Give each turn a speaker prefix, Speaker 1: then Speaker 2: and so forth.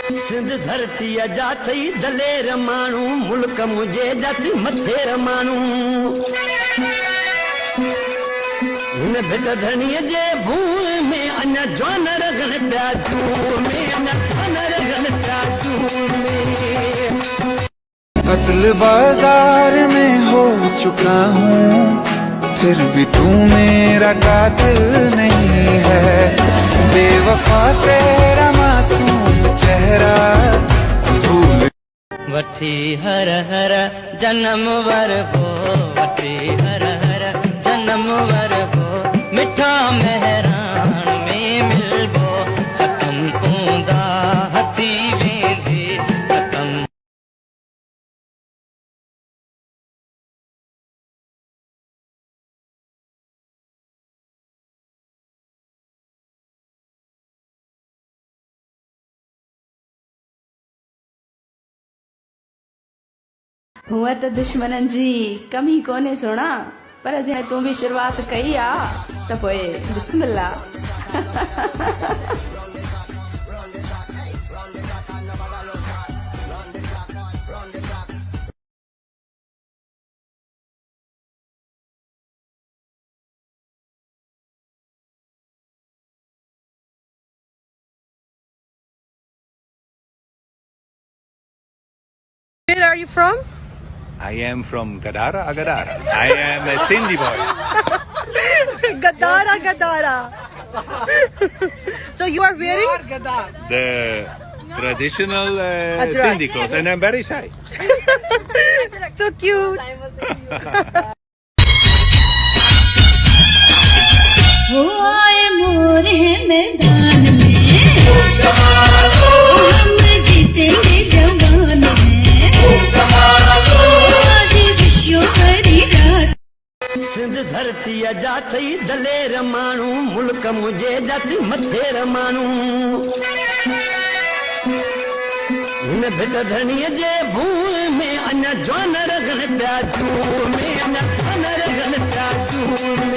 Speaker 1: सिंध धरती जाथई दलेर मानू मुल्क मुझे जाती मथेर मानू हिन भिट धनीअ जे भूल में अञा जवान रगन पिया जूं में अञा जवान रगन पिया जूं में।
Speaker 2: कत्ल बाजार में हो चुका हूँ फिर भी तू मेरा कातिल नहीं है। बेवफा तेरा मासूम चेहरा भूल
Speaker 1: वठी हर हर जन्म वर हो वठी हर हर जन्म वर हो मिठा मेहरान में मिलबो खत्म पूंदा हथी वेंदी खत्म।
Speaker 3: हुआ तो दुश्मनन जी कमी कोने सोना पर जे तू भी शुरुआत कई आ तो पोए बिस्मिल्लाह।
Speaker 4: Where are you from?
Speaker 5: I am from Gadara, Agadara. I am a Sindhi boy.
Speaker 4: Gadara, Gadara. So you are wearing?
Speaker 5: The traditional
Speaker 4: right.
Speaker 5: Sindhi clothes, and I'm very shy.
Speaker 4: So cute.
Speaker 6: वो आए मोर है मैदान में हम जीतेंगे जवान में आज विश्व भरी रात।
Speaker 1: सिंध धरती जाथई दलेर मानू मुल्क मुझे जाती मथेर मानू हिन भिट धनीअ जे भूल में अञा जवान रगन पिया जूं में अञा जवान रगन पिया जूं।